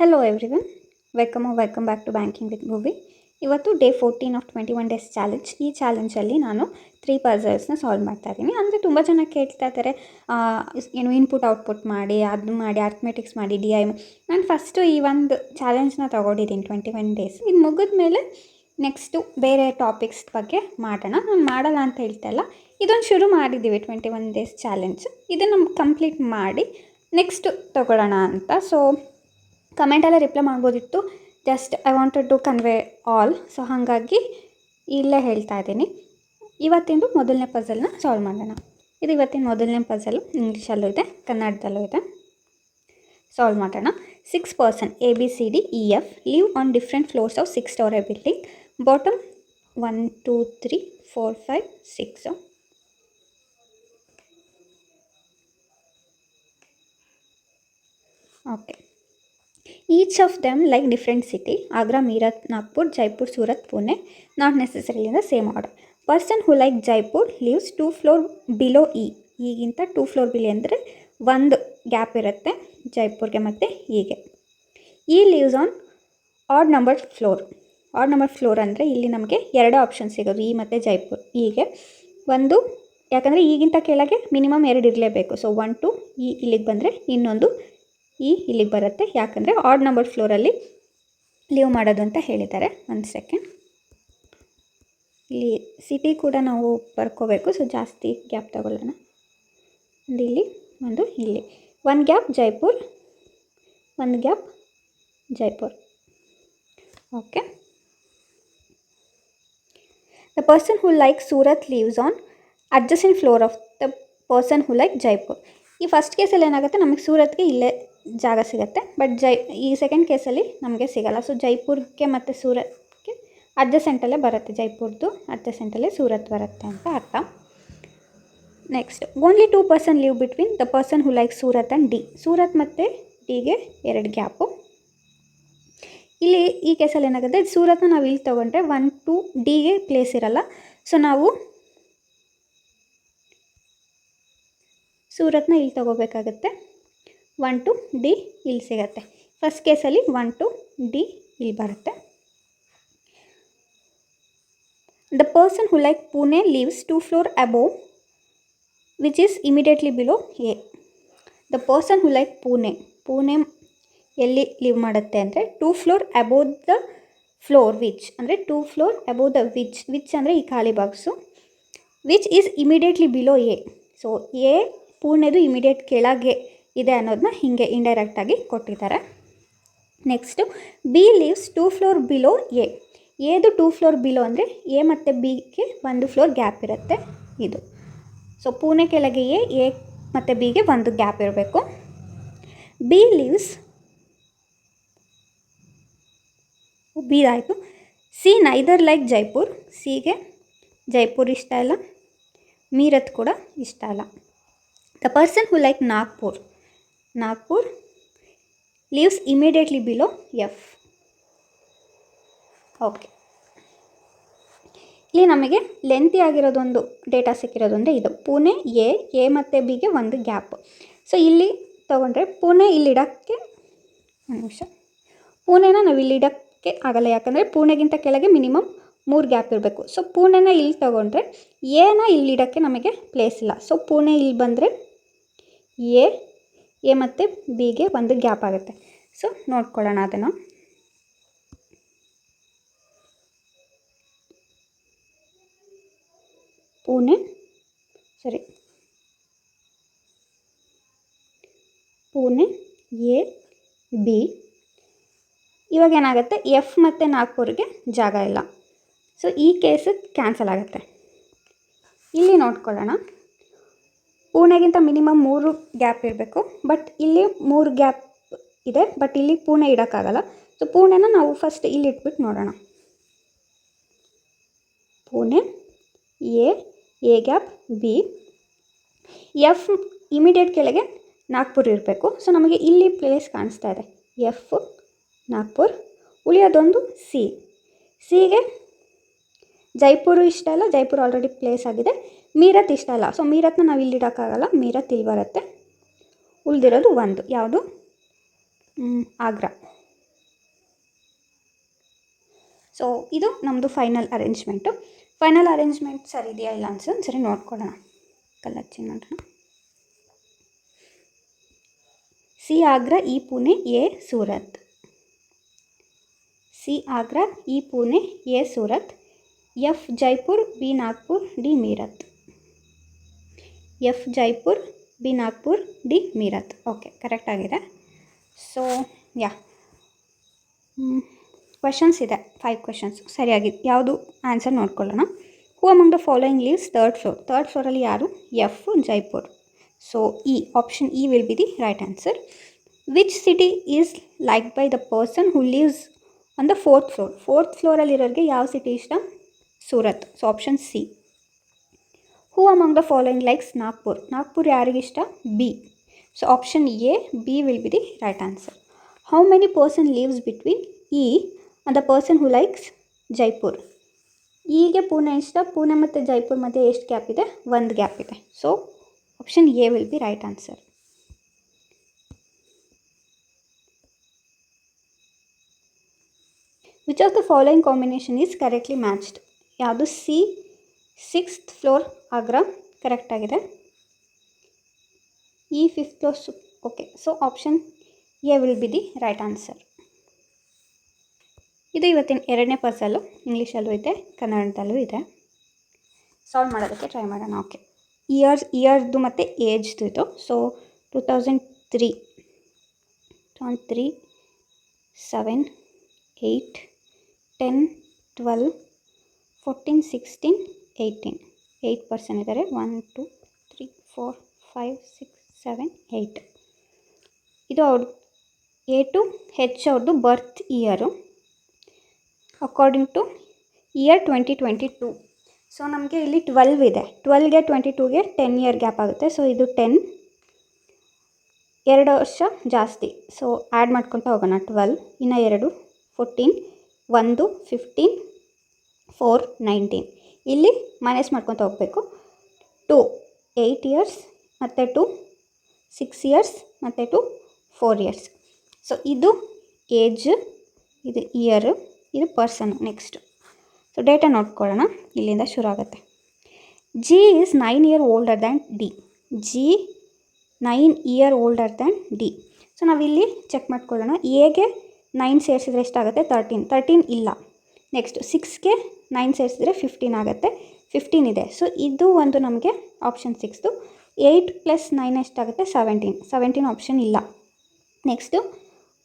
Hello everyone, welcome back to banking with movie. ಇವತ್ತು day 14 of 21 days challenge. ಈ ಚಾಲೆಂಜಲ್ಲಿ ನಾನು 3 ಪಝಲ್ಸ್ನ ಸಾಲ್ವ್ ಮಾಡ್ತಾ ಇದ್ದೀನಿ. ಅಂದರೆ ತುಂಬ ಜನ ಕೇಳ್ತಾ ಇದ್ದಾರೆ, ಏನು ಇನ್ಪುಟ್ ಔಟ್ಪುಟ್ ಮಾಡಿ, ಅದನ್ನ ಮಾಡಿ, ಅರ್ಥಮೆಟಿಕ್ಸ್ ಮಾಡಿ, DI. ನಾನು ಫಸ್ಟು ಈ ಒಂದು ಚಾಲೆಂಜ್ನ ತೊಗೊಂಡಿದ್ದೀನಿ 21 ಡೇಸ್. ಇದು ಮುಗಿದ ಮೇಲೆ ನೆಕ್ಸ್ಟು ಬೇರೆ ಟಾಪಿಕ್ಸ್ ಬಗ್ಗೆ ಮಾಡೋಣ. ನಾನು ಮಾಡಲ್ಲ ಅಂತ ಹೇಳ್ತಾ ಇಲ್ಲ, ಇದೊಂದು ಶುರು ಮಾಡಿದ್ದೀವಿ 21 ಡೇಸ್ ಚಾಲೆಂಜ್. ಇದನ್ನು ಕಂಪ್ಲೀಟ್ ಮಾಡಿ ನೆಕ್ಸ್ಟು ತೊಗೊಳ್ಳೋಣ ಅಂತ. ಸೊ ಕಮೆಂಟೆಲ್ಲ ರಿಪ್ಲೈ ಮಾಡ್ಬೋದಿತ್ತು, just I wanted to convey all. So ಹಾಗಾಗಿ ಇಲ್ಲೇ ಹೇಳ್ತಾ ಇದ್ದೀನಿ. ಇವತ್ತಿಂದು ಮೊದಲನೇ ಪಝಲ್ನ ಸಾಲ್ವ್ ಮಾಡೋಣ. ಇದು ಇವತ್ತಿನ ಮೊದಲನೇ ಪಝಲು. ಇಂಗ್ಲೀಷಲ್ಲೂ ಇದೆ, ಕನ್ನಡದಲ್ಲೂ ಇದೆ. ಸಾಲ್ವ್ ಮಾಡೋಣ. 6 person ABCDEF live on different floors of 6-story building. Bottom 1 2 3 4 5 6. Okay. Each of them like different city: Agra, Meerut, Nagpur, Jaipur, Surat, Pune. Not necessarily in the same order. Person who like Jaipur lives 2 floor below E. ಈಗಿಂತ 2 floor below ಅಂದರೆ ಒಂದು gap ಇರುತ್ತೆ ಜೈಪುರ್ಗೆ ಮತ್ತು ಹೀಗೆ. E lives on odd number floor. Odd number floor ಅಂದರೆ ಇಲ್ಲಿ ನಮಗೆ 2 ಆಪ್ಷನ್ ಸಿಗೋದು, ಈ ಮತ್ತು ಜೈಪುರ್. ಹೀಗೆ ಒಂದು, ಯಾಕಂದರೆ ಈಗಿಂತ ಕೆಳಗೆ ಮಿನಿಮಮ್ 2 ಇರಲೇಬೇಕು. ಸೊ 1 2 ಈ ಇಲ್ಲಿಗೆ ಬಂದರೆ ಇನ್ನೊಂದು ಇಲ್ಲಿಗೆ ಬರುತ್ತೆ, ಯಾಕಂದರೆ ಆಡ್ ನಂಬರ್ ಫ್ಲೋರಲ್ಲಿ ಲೀವ್ ಮಾಡೋದು ಅಂತ ಹೇಳಿದ್ದಾರೆ. ಒಂದು ಸೆಕೆಂಡ್, ಇಲ್ಲಿ ಸಿಟಿ ಕೂಡ ನಾವು ಬರ್ಕೋಬೇಕು. ಸೊ ಜಾಸ್ತಿ ಗ್ಯಾಪ್ ತಗೊಳ್ಳೋಣ. ಒಂದು ಇಲ್ಲಿ, ಒಂದು ಇಲ್ಲಿ. 1 gap Jaipur, 1 gap Jaipur. Okay. The person who like Surat lives on adjacent floor of the person who like Jaipur. ಈ ಫಸ್ಟ್ ಕೇಸಲ್ಲಿ ಏನಾಗುತ್ತೆ, ನಮಗೆ ಸೂರತ್ಗೆ ಇಲ್ಲೇ ಜಾಗ ಸಿಗುತ್ತೆ, ಬಟ್ ಈ ಸೆಕೆಂಡ್ ಕೇಸಲ್ಲಿ ನಮಗೆ ಸಿಗಲ್ಲ. ಸೊ ಜೈಪುರ್ಗೆ ಮತ್ತು ಸೂರತ್ಗೆ ಅಡ್ಜಸೆಂಟಲ್ಲೇ ಬರುತ್ತೆ, ಜೈಪುರ್ದು ಅಡ್ಜಸೆಂಟಲ್ಲೇ ಸೂರತ್ ಬರುತ್ತೆ ಅಂತ ಅರ್ಥ. Next, only 2 person leave between the person who like Surat and D. Surat ಮತ್ತು ಡಿಗೆ 2 ಗ್ಯಾಪು. ಇಲ್ಲಿ ಈ ಕೇಸಲ್ಲಿ ಏನಾಗುತ್ತೆ, ಸೂರತ್ನ ನಾವು ಇಲ್ಲಿ ತೊಗೊಂಡ್ರೆ 1 2 ಡಿಗೆ ಪ್ಲೇಸ್ ಇರಲ್ಲ. ಸೊ ನಾವು ಸೂರತ್ನ ಇಲ್ಲಿ ತೊಗೋಬೇಕಾಗತ್ತೆ. 1 2 ಡಿ ಇಲ್ಲಿ ಸಿಗುತ್ತೆ. ಫಸ್ಟ್ ಕೇಸಲ್ಲಿ 1 2 ಡಿ ಇಲ್ಲಿ ಬರುತ್ತೆ. The person who like Pune lives 2 floor above which is immediately below A. The person who like Pune ಎಲ್ಲಿ ಲೀವ್ ಮಾಡುತ್ತೆ ಅಂದರೆ 2 floor above the floor which, ಅಂದರೆ 2 ಫ್ಲೋರ್ ಅಬೋವ್ ದ ವಿಚ್ ಅಂದರೆ ಈ ಖಾಲಿ box, which is immediately below A. So A ಪುಣೆದು immediate ಕೆಳಗೆ ಇದೆ ಅನ್ನೋದನ್ನ ಹೀಗೆ ಇಂಡೈರೆಕ್ಟಾಗಿ ಕೊಟ್ಟಿದ್ದಾರೆ. Next, B lives 2 floor below A. ಎದು 2 ಫ್ಲೋರ್ ಬಿಲೋ ಅಂದರೆ ಎ ಮತ್ತು ಬಿಗೆ 1 ಫ್ಲೋರ್ ಗ್ಯಾಪ್ ಇರುತ್ತೆ ಇದು. ಸೊ ಪುಣೆ ಕೆಳಗೆ ಎ ಮತ್ತು ಬಿಗೆ 1 ಗ್ಯಾಪ್ ಇರಬೇಕು. ಬಿ ಲೀವ್ಸ್, ಬಿ ಆಯಿತು. C neither like Jaipur. ಸಿಗೆ ಜೈಪುರ್ ಇಷ್ಟ ಇಲ್ಲ, ಮೀರತ್ ಕೂಡ ಇಷ್ಟ ಇಲ್ಲ. The person who like Nagpur leaves immediately below F. Okay. ಇಲ್ಲಿ ನಮಗೆ ಲೆಂತಿ ಆಗಿರೋದೊಂದು ಡೇಟಾ ಸಿಕ್ಕಿರೋದು ಇದು. ಪುಣೆ ಎ ಮತ್ತು ಬಿಗೆ 1 ಗ್ಯಾಪ್. ಸೊ ಇಲ್ಲಿ ತೊಗೊಂಡ್ರೆ ಪುಣೆ ಇಲ್ಲಿಡೋಕ್ಕೆ, ಒಂದು ನಿಮಿಷ, ಪುಣೆನ ನಾವು ಇಲ್ಲಿಡೋಕ್ಕೆ ಆಗಲ್ಲ, ಯಾಕಂದರೆ ಪುಣೆಗಿಂತ ಕೆಳಗೆ ಮಿನಿಮಮ್ 3 ಗ್ಯಾಪ್ ಇರಬೇಕು. ಸೊ ಪುಣೆನ ಇಲ್ಲಿ ತೊಗೊಂಡ್ರೆ ಎನ ಇಲ್ಲಿಡೋಕ್ಕೆ ನಮಗೆ ಪ್ಲೇಸ್ ಇಲ್ಲ. ಸೊ ಪುಣೆ ಇಲ್ಲಿ ಬಂದರೆ ಎ ಮತ್ತು ಬಿಗೆ 1 ಗ್ಯಾಪ್ ಆಗುತ್ತೆ. ಸೊ ನೋಡ್ಕೊಳ್ಳೋಣ ಅದನ್ನು. Pune A B. ಇವಾಗ ಏನಾಗುತ್ತೆ, ಎಫ್ ಮತ್ತು ನಾಗ್ಪುರ್ಗೆ ಜಾಗ ಇಲ್ಲ. ಸೊ ಈ ಕೇಸು ಕ್ಯಾನ್ಸಲ್ ಆಗುತ್ತೆ. ಇಲ್ಲಿ ನೋಡ್ಕೊಳ್ಳೋಣ, ಪುಣೆಗಿಂತ ಮಿನಿಮಮ್ 3 ಗ್ಯಾಪ್ ಇರಬೇಕು, ಬಟ್ ಇಲ್ಲಿ 3 ಗ್ಯಾಪ್ ಇದೆ, ಬಟ್ ಇಲ್ಲಿ ಪುಣೆ ಇಡೋಕ್ಕಾಗಲ್ಲ. ಸೊ ಪುಣೆನ ನಾವು ಫಸ್ಟ್ ಇಲ್ಲಿ ಇಟ್ಬಿಟ್ಟು ನೋಡೋಣ. Pune A gap B, F immediate ಕೆಳಗೆ ನಾಗ್ಪುರ್ ಇರಬೇಕು. ಸೊ ನಮಗೆ ಇಲ್ಲಿ ಪ್ಲೇಸ್ ಕಾಣಿಸ್ತಾ ಇದೆ, ಎಫ್ ನಾಗ್ಪುರ್. ಉಳಿಯೋದೊಂದು ಸಿಗೆ ಜೈಪುರು ಇಷ್ಟ ಇಲ್ಲ, ಜೈಪುರ್ ಆಲ್ರೆಡಿ ಪ್ಲೇಸ್ ಆಗಿದೆ. ಮೀರತ್ ಇಷ್ಟ ಇಲ್ಲ, ಸೊ ಮೀರತ್ನ ನಾವು ಇಲ್ಲಿ ಇಡೋಕ್ಕಾಗಲ್ಲ, ಮೀರತ್ ಇಲ್ಲಿ ಬರುತ್ತೆ. ಉಳಿದಿರೋದು 1, ಯಾವುದು, ಆಗ್ರಾ. ಸೊ ಇದು ನಮ್ಮದು ಫೈನಲ್ ಅರೇಂಜ್ಮೆಂಟು. ಫೈನಲ್ ಅರೇಂಜ್ಮೆಂಟ್ ಸರಿ ಇದೆಯಾ ಇಲ್ಲ ಅನ್ಸು ಸರಿ ನೋಡ್ಕೊಳ್ಳೋಣ. ಕಲರ್ ಚೇಂಜ್ ಮಾಡೋಣ. C Agra, E Pune, A Surat. C Agra, E Pune, A Surat. F Jaipur, B Nagpur, D Meerut. F Jaipur, B Nagpur, D Meerut. Okay, correct ಆಗಿದೆ. ಸೊ ಯಾ ಕ್ವೆಶನ್ಸ್ ಇದೆ, 5 ಕ್ವೆಶನ್ಸ್ ಸರಿಯಾಗಿದೆ. ಯಾವುದು ಆನ್ಸರ್ ನೋಡ್ಕೊಳ್ಳೋಣ. Who among the following lives third floor. Third ಫ್ಲೋರಲ್ಲಿ ಯಾರು? F Jaipur. So E, option E will be the right answer. Which city is like by the person who lives on the fourth floor. Fourth ಫ್ಲೋರಲ್ಲಿರೋರಿಗೆ ಯಾವ city ಇಷ್ಟ? Surat. So option C. Who among the following likes Nagpur. Nagpur ಯಾರಿಗಿಷ್ಟ? B. So option A, B will be the right answer. How many person lives between E and the person who likes Jaipur. ಈಗ ಪುಣೆ ಇಷ್ಟ, ಪುಣೆ ಮತ್ತು ಜೈಪುರ್ ಮಧ್ಯೆ ಎಷ್ಟು gap ಇದೆ? 1 gap ಇದೆ. So option A will be right answer. Which of the following combination is correctly matched. ಯಾವುದು? C 6th floor Agra correct ಆಗಿದೆ. E 5th floor okay. So option A will be the right answer. ಇದು ಇವತ್ತಿನ 2ನೇ ಪಜಲು. ಇಂಗ್ಲೀಷಲ್ಲೂ ಇದೆ, ಕನ್ನಡದಲ್ಲೂ ಇದೆ. Solve ಮಾಡೋದಕ್ಕೆ try ಮಾಡೋಣ. ಓಕೆ, ಇಯರ್ದು ಮತ್ತು ಏಜ್ದು ಇದು. ಸೊ 2003, 7, 8, 10, 12, 14, 16, 18. 8% ಇದ್ದಾರೆ. 1, 2, 3, 4, 5, 6, 7, 8. ಇದು ಅವ್ರದ್ದು ಎ ಟು ಹೆಚ್ ಅವ್ರದ್ದು birth year according to year 2022. So ನಮಗೆ ಇಲ್ಲಿ 12 ಇದೆ. 12ಗೆ 22ಗೆ 10 ಇಯರ್ ಗ್ಯಾಪ್ ಆಗುತ್ತೆ. ಸೊ ಇದು 10, 2 ವರ್ಷ ಜಾಸ್ತಿ. ಸೊ ಆ್ಯಡ್ ಮಾಡ್ಕೊತಾ ಹೋಗೋಣ. 12 ಇನ್ನು 2 14, 1 15, 4 19. ಇಲ್ಲಿ ಮೈನಸ್ ಮಾಡ್ಕೊತಾ ಹೋಗಬೇಕು. 2 8 ಇಯರ್ಸ್ ಮತ್ತು 2 6 ಇಯರ್ಸ್ ಮತ್ತು 2 4 ಇಯರ್ಸ್. ಸೊ ಇದು ಏಜ್, ಇದು ಇಯರು, ಇದು ಪರ್ಸನ್. ನೆಕ್ಸ್ಟ್ ಸೊ ಡೇಟಾ ನೋಡ್ಕೊಳ್ಳೋಣ. ಇಲ್ಲಿಂದ ಶುರು ಆಗುತ್ತೆ. G is 9 year older than D. G 9 year older than D. So ನಾವಿಲ್ಲಿ ಚೆಕ್ ಮಾಡ್ಕೊಳ್ಳೋಣ. ಎಗೆ 9 ಸೇರಿಸಿದ್ರೆ ಎಷ್ಟಾಗುತ್ತೆ? 13 ಇಲ್ಲ. ನೆಕ್ಸ್ಟ್ 6ಗೆ 9 ಸೇರಿಸಿದ್ರೆ 15 ಆಗುತ್ತೆ. 15 ಇದೆ. ಸೊ ಇದು ಒಂದು ನಮಗೆ ಆಪ್ಷನ್ 6. 8 + 9 ಎಷ್ಟಾಗುತ್ತೆ? 17 ಆಪ್ಷನ್ ಇಲ್ಲ. ನೆಕ್ಸ್ಟು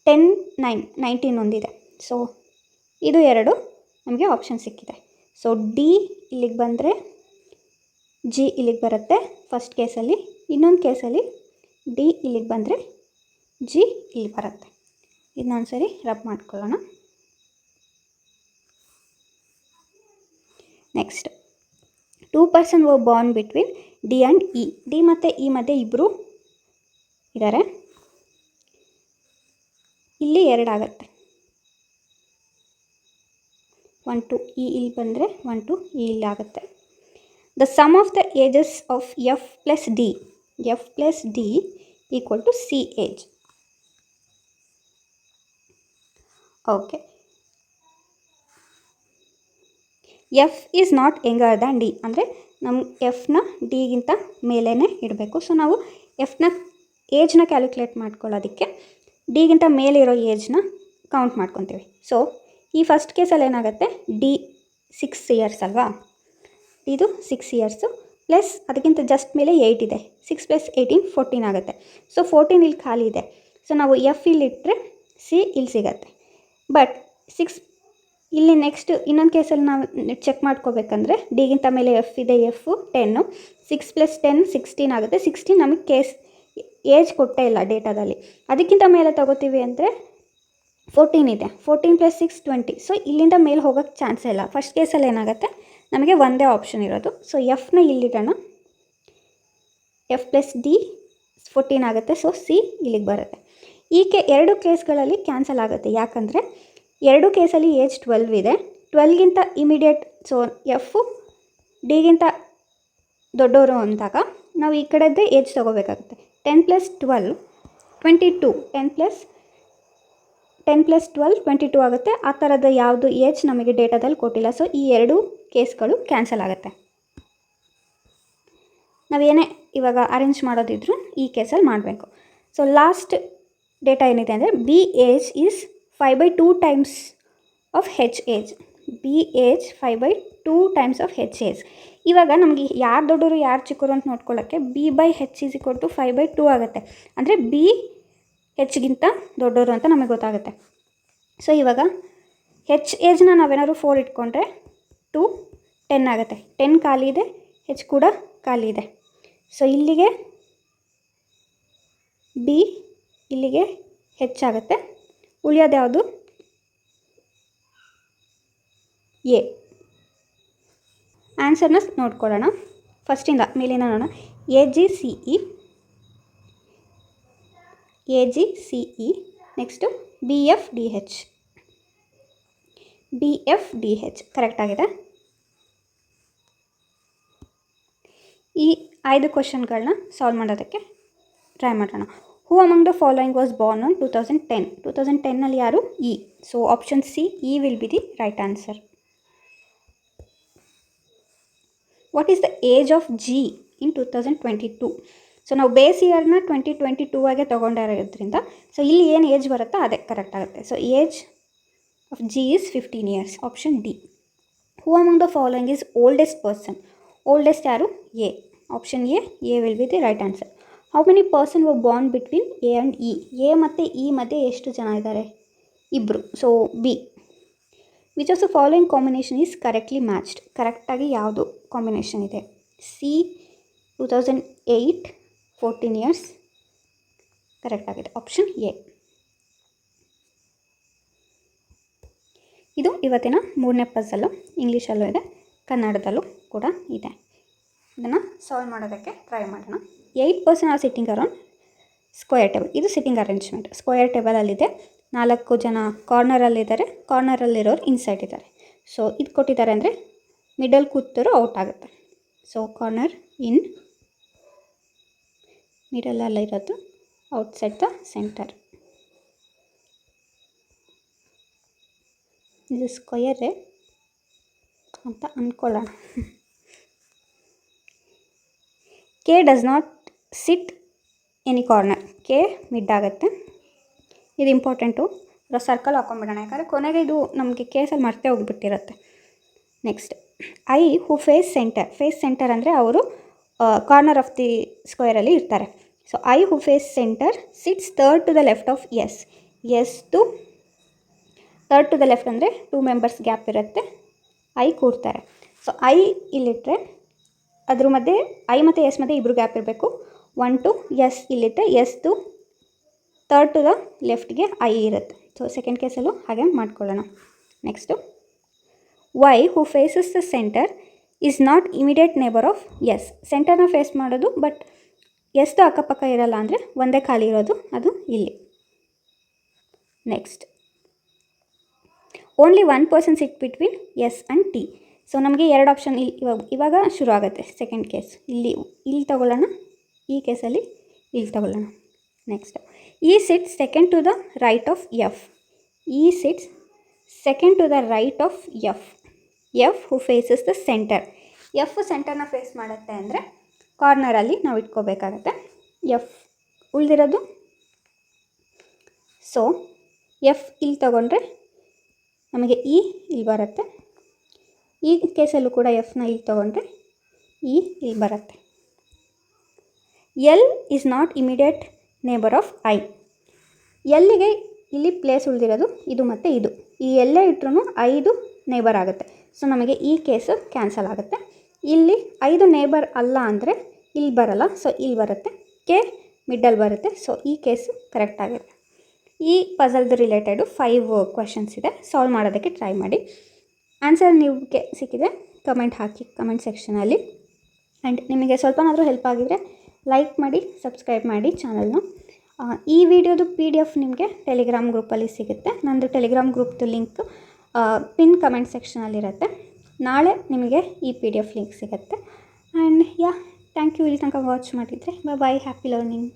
10 9 19 ಒಂದಿದೆ. ಸೊ ಇದು 2 ನಮಗೆ ಆಪ್ಷನ್ ಸಿಕ್ಕಿದೆ. ಸೊ ಡಿ ಇಲ್ಲಿಗೆ ಬಂದರೆ ಜಿ ಇಲ್ಲಿಗೆ ಬರುತ್ತೆ ಫಸ್ಟ್ ಕೇಸಲ್ಲಿ. ಇನ್ನೊಂದು ಕೇಸಲ್ಲಿ ಡಿ ಇಲ್ಲಿಗೆ ಬಂದರೆ ಜಿ ಇಲ್ಲಿ ಬರುತ್ತೆ. ಇದನ್ನೊಂದು ಸರಿ ರಬ್ ಮಾಡ್ಕೊಳ್ಳೋಣ. Next 2 person were born between D and E. D ಮತ್ತು ಇ ಮಧ್ಯೆ ಇಬ್ಬರು ಇದ್ದಾರೆ. ಇಲ್ಲಿ 2 ಆಗುತ್ತೆ. 1 2 ಇ ಇಲ್ಲಿ ಬಂದರೆ 1 2 ಇ ಇಲ್ಲಿ ಆಗುತ್ತೆ. The sum of the ages of F plus D. F plus D equal to C age. Okay, F is not younger than D. ಅಂದರೆ ನಮ್ಮ ಎಫ್ನ ಡಿಗಿಂತ ಮೇಲೇ ಇಡಬೇಕು. ಸೊ ನಾವು ಎಫ್ನ ಏಜ್ನ ಕ್ಯಾಲ್ಕುಲೇಟ್ ಮಾಡ್ಕೊಳ್ಳೋದಕ್ಕೆ ಡಿಗಿಂತ ಮೇಲಿರೋ ಏಜ್ನ ಕೌಂಟ್ ಮಾಡ್ಕೊತೀವಿ. ಸೊ ಈ ಫಸ್ಟ್ ಕೇಸಲ್ಲಿ ಏನಾಗುತ್ತೆ? ಡಿ 6 ಇಯರ್ಸ್ ಅಲ್ವಾ? ಇದು 6 ಇಯರ್ಸು ಪ್ಲಸ್ ಅದಕ್ಕಿಂತ ಜಸ್ಟ್ ಮೇಲೆ 8 ಇದೆ. 6 + 18 14 ಆಗುತ್ತೆ. ಸೊ 14 ಇಲ್ಲಿ ಖಾಲಿ ಇದೆ. ಸೊ ನಾವು ಎಫ್ ಇಲ್ಲಿಟ್ಟರೆ ಸಿ ಇಲ್ಲಿ ಸಿಗತ್ತೆ. ಬಟ್ 6 ಇಲ್ಲಿ ನೆಕ್ಸ್ಟ್ ಇನ್ನೊಂದು ಕೇಸಲ್ಲಿ ನಾವು ಚೆಕ್ ಮಾಡ್ಕೋಬೇಕಂದ್ರೆ ಡಿಗಿಂತ ಮೇಲೆ ಎಫ್ ಇದೆ. ಎಫ್ 10, 6 + 10 16 ಆಗುತ್ತೆ. 16 ನಮಗೆ ಕೇಸ್ ಏಜ್ ಕೊಟ್ಟೇ ಇಲ್ಲ ಡೇಟಾದಲ್ಲಿ. ಅದಕ್ಕಿಂತ ಮೇಲೆ ತಗೋತೀವಿ ಅಂದರೆ 14 ಇದೆ. 14 + 6 20. ಸೊ ಇಲ್ಲಿಂದ ಮೇಲೆ ಹೋಗೋಕ್ಕೆ ಚಾನ್ಸೇ ಇಲ್ಲ. ಫಸ್ಟ್ ಕೇಸಲ್ಲಿ ಏನಾಗುತ್ತೆ? ನಮಗೆ ಒಂದೇ ಆಪ್ಷನ್ ಇರೋದು. ಸೊ ಎಫ್ನ ಇಲ್ಲಿಡೋಣ. ಎಫ್ ಪ್ಲಸ್ ಡಿ 14 ಆಗುತ್ತೆ. ಸೊ ಸಿ ಇಲ್ಲಿಗೆ ಬರುತ್ತೆ. ಈ 2 ಕೇಸ್ಗಳಲ್ಲಿ ಕ್ಯಾನ್ಸಲ್ ಆಗುತ್ತೆ. ಯಾಕಂದರೆ 2 ಕೇಸಲ್ಲಿ ಏಜ್ 12 ಇದೆ. 12ಗಿಂತ ಇಮಿಡಿಯೇಟ್. ಸೊ ಎಫ್ ಡಿಗಿಂತ ದೊಡ್ಡವರು ಅಂದಾಗ ನಾವು ಈ ಕಡೆದ್ದೇ ಏಜ್ ತೊಗೋಬೇಕಾಗುತ್ತೆ. 10 + 12 22. 10 + 10 + 12 22 ಆಗುತ್ತೆ. ಆ ಥರದ ಯಾವುದು ಏಜ್ ನಮಗೆ ಡೇಟಾದಲ್ಲಿ ಕೊಟ್ಟಿಲ್ಲ. ಸೊ ಈ 2 ಕೇಸ್ಗಳು ಕ್ಯಾನ್ಸಲ್ ಆಗುತ್ತೆ. ನಾವೇನೇ ಇವಾಗ ಅರೇಂಜ್ ಮಾಡೋದಿದ್ರು ಈ ಕೇಸಲ್ಲಿ ಮಾಡಬೇಕು. ಸೊ ಲಾಸ್ಟ್ ಡೇಟಾ ಏನಿದೆ ಅಂದರೆ B age is 5/2 times of H age. B age 5/2 times of H age. ಇವಾಗ ನಮಗೆ ಯಾರು ದೊಡ್ಡವರು ಯಾರು ಚಿಕ್ಕವರು ಅಂತ ನೋಡ್ಕೊಳ್ಳೋಕ್ಕೆ B/H = 5/2 ಆಗುತ್ತೆ. ಅಂದರೆ ಬಿ ಹೆಚ್ಗಿಂತ ದೊಡ್ಡವರು ಅಂತ ನಮಗೆ ಗೊತ್ತಾಗುತ್ತೆ. ಸೊ ಇವಾಗ ಹೆಚ್ ಏಜ್ನ ನಾವೇನಾದ್ರು 4 ಇಟ್ಕೊಂಡ್ರೆ 2 10 ಆಗುತ್ತೆ. 10 ಖಾಲಿ ಇದೆ, ಹೆಚ್ ಕೂಡ ಖಾಲಿ ಇದೆ. ಸೊ ಇಲ್ಲಿಗೆ ಬಿ, ಇಲ್ಲಿಗೆ ಹೆಚ್ಚಾಗುತ್ತೆ. ಉಳಿಯೋದು ಯಾವುದು? ಎ. ಆನ್ಸರ್ನ ನೋಡ್ಕೊಳ್ಳೋಣ. ಫಸ್ಟಿಂದ ಮೇಲಿನ ನೋಡೋಣ. AGCE next BFDH. ಕರೆಕ್ಟ್ ಆಗಿದೆ. ಈ 5 ಕ್ವಶನ್ಗಳನ್ನ ಸಾಲ್ವ್ ಮಾಡೋದಕ್ಕೆ ಟ್ರೈ ಮಾಡೋಣ. ಹೂ among the following was Born on 2010? 2010ನಲ್ಲಿ ಯಾರು? E. So option C, E will be the right answer. What is the age of G in 2022? So ನಾವು base ಇಯರ್ನ 2022 ಆಗೆ ತೊಗೊಂಡಿರೋದ್ರಿಂದ so ಇಲ್ಲಿ ಏನು age ಬರುತ್ತೋ ಅದೇ ಕರೆಕ್ಟ್ ಆಗುತ್ತೆ. So age of G is 15 years. Option D. Who among the following is oldest person? Oldest ಯಾರು? A. Option A will be the right answer. How many person were born between A and E? A ಮತ್ತು E ಮಧ್ಯೆ ಎಷ್ಟು ಜನ ಇದ್ದಾರೆ? ಇಬ್ಬರು. So B. Which of the following combination is correctly matched? ಕರೆಕ್ಟಾಗಿ ಯಾವುದು combination ಇದೆ? C 2008 14 years. ಕರೆಕ್ಟ್ ಆಗಿದೆ. Option A. ಇದು ಇವತ್ತಿನ 3ನೇ ಪಜಲ್ಲು. ಇಂಗ್ಲೀಷಲ್ಲೂ ಇದೆ, ಕನ್ನಡದಲ್ಲೂ ಕೂಡ ಇದೆ. ಇದನ್ನು ಸಾಲ್ವ್ ಮಾಡೋದಕ್ಕೆ ಟ್ರೈ ಮಾಡೋಣ. 8 person are sitting around square table. ಇದು ಸಿಟ್ಟಿಂಗ್ ಅರೇಂಜ್ಮೆಂಟ್. ಸ್ಕ್ವೇರ್ ಟೇಬಲಲ್ಲಿದೆ. 4 ಜನ ಕಾರ್ನರಲ್ಲಿದ್ದಾರೆ. ಕಾರ್ನರಲ್ಲಿರೋರು ಇನ್ಸೈಡ್ ಇದ್ದಾರೆ. ಸೊ ಇದು ಕೊಟ್ಟಿದ್ದಾರೆ ಅಂದರೆ ಮಿಡಲ್ ಕೂತರು ಔಟ್ ಆಗುತ್ತೆ. ಸೊ ಕಾರ್ನರ್ ಇನ್, ಮಿಡಲಲ್ಲಿರೋದು ಔಟ್ಸೈಡ್ ದ ಸೆಂಟರ್. ಇದು ಸ್ಕ್ವಯರೇ ಅಂತ ಅಂದ್ಕೊಳ್ಳೋಣ. K does not sit any corner. K mid ಆಗುತ್ತೆ. ಇದು ಇಂಪಾರ್ಟೆಂಟು. ಸರ್ಕಲ್ ಹಾಕೊಂಡ್ಬಿಡೋಣ, ಯಾಕಂದರೆ ಕೊನೆಗೆ ಇದು ನಮಗೆ ಕೇಸಲ್ಲಿ ಮರ್ತೇ ಹೋಗಿಬಿಟ್ಟಿರುತ್ತೆ. Next, I who face centre. Face centre ಅಂದರೆ ಅವರು ಕಾರ್ನರ್ ಆಫ್ ದಿ ಸ್ಕ್ವೇರಲ್ಲಿ ಇರ್ತಾರೆ. So I who face centre sits third to the left of S. ಎಸ್ದು ಥರ್ಡ್ ಟು ದ ಲೆಫ್ಟ್ ಅಂದರೆ 2 members ಗ್ಯಾಪ್ ಇರುತ್ತೆ. ಐ ಕೂರ್ತಾರೆ. ಸೊ ಐ ಇಲ್ಲಿಟ್ಟರೆ ಅದ್ರ ಮಧ್ಯೆ ಐ ಮತ್ತು ಎಸ್ ಮಧ್ಯೆ ಇಬ್ಬರು ಗ್ಯಾಪ್ ಇರಬೇಕು. 1 to ಎಸ್ ಇಲ್ಲಿಟ್ಟರೆ ಎಸ್ದು ಥರ್ಡ್ ಟು ದ ಲೆಫ್ಟ್ಗೆ ಐ ಇರುತ್ತೆ. ಸೊ ಸೆಕೆಂಡ್ ಕೇಸಲ್ಲೂ ಹಾಗೆ ಮಾಡ್ಕೊಳ್ಳೋಣ. Next, Y who faces the centre is not immediate neighbour of S. ಸೆಂಟರ್ನ ಫೇಸ್ ಮಾಡೋದು, ಬಟ್ ಎಸ್ದು ಅಕ್ಕಪಕ್ಕ ಇರಲ್ಲ, ಅಂದರೆ ಒಂದೇ ಖಾಲಿ ಇರೋದು, ಅದು ಇಲ್ಲಿ. Next, only 1 person sit between S and T. So ನಮಗೆ 2 ಆಪ್ಷನ್ ಇವಾಗ ಶುರು ಆಗುತ್ತೆ. ಸೆಕೆಂಡ್ ಕೇಸ್ ಇಲ್ಲಿ ತಗೊಳ್ಳೋಣ, ಈ ಕೇಸಲ್ಲಿ ಇಲ್ಲಿ ತಗೊಳ್ಳೋಣ. Next, E sits second to the right of F. E sits second to the right of F. F who faces the centre. F ಸೆಂಟರ್ನ ಫೇಸ್ ಮಾಡುತ್ತೆ ಅಂದರೆ ಕಾರ್ನರಲ್ಲಿ ನಾವು ಇಟ್ಕೋಬೇಕಾಗತ್ತೆ. ಎಫ್ ಉಳಿದಿರೋದು, ಸೊ ಎಫ್ ಇಲ್ಲಿ ತಗೊಂಡ್ರೆ ನಮಗೆ ಇ ಇಲ್ಲಿ ಬರುತ್ತೆ. ಈ ಕೇಸಲ್ಲೂ ಕೂಡ ಎಫ್ನ ಇಲ್ಲಿ ತೊಗೊಂಡ್ರೆ ಇ ಇಲ್ಲಿ ಬರುತ್ತೆ. L is not immediate neighbour of I. ಎಲ್ಲಿಗೆ ಇಲ್ಲಿ ಪ್ಲೇಸ್ ಉಳಿದಿರೋದು ಇದು ಮತ್ತು ಇದು. ಈ ಎಲ್ಲೇ ಇಟ್ಟರೂ 5 ನೇಬರ್ ಆಗುತ್ತೆ. ಸೊ ನಮಗೆ ಈ ಕೇಸು ಕ್ಯಾನ್ಸಲ್ ಆಗುತ್ತೆ. ಇಲ್ಲಿ 5 ನೇಬರ್ ಅಲ್ಲ ಅಂದರೆ ಇಲ್ಲಿ ಬರಲ್ಲ. ಸೊ ಇಲ್ಲಿ ಬರುತ್ತೆ. ಕೆ ಮಿಡ್ಡಲ್ ಬರುತ್ತೆ. ಸೊ ಈ ಕೇಸು ಕರೆಕ್ಟ್ ಆಗುತ್ತೆ. ಈ ಪಜಲ್ದು ರಿಲೇಟೆಡು 5 ಕ್ವೆಶನ್ಸ್ ಇದೆ. ಸಾಲ್ವ್ ಮಾಡೋದಕ್ಕೆ ಟ್ರೈ ಮಾಡಿ. ಆನ್ಸರ್ ನಿಮಗೆ ಸಿಕ್ಕಿದೆ ಕಮೆಂಟ್ ಹಾಕಿ ಕಮೆಂಟ್ ಸೆಕ್ಷನಲ್ಲಿ. ಆ್ಯಂಡ್ ನಿಮಗೆ ಸ್ವಲ್ಪನಾದರೂ ಹೆಲ್ಪ್ ಆಗಿದರೆ ಲೈಕ್ ಮಾಡಿ, ಸಬ್ಸ್ಕ್ರೈಬ್ ಮಾಡಿ ಚಾನಲ್ನ. ಈ ವಿಡಿಯೋದು PDF ನಿಮಗೆ ಟೆಲಿಗ್ರಾಮ್ ಗ್ರೂಪಲ್ಲಿ ಸಿಗುತ್ತೆ. ನಂದು ಟೆಲಿಗ್ರಾಮ್ ಗ್ರೂಪ್ದು ಲಿಂಕ್ ಪಿನ್ ಕಮೆಂಟ್ ಸೆಕ್ಷನಲ್ಲಿರುತ್ತೆ. ನಾಳೆ ನಿಮಗೆ ಈ PDF ಲಿಂಕ್ ಸಿಗುತ್ತೆ. And thank you. ಇಲ್ಲಿ ತನಕ ವಾಚ್ ಮಾಡಿದರೆ ಬಾಯ್. Happy learning.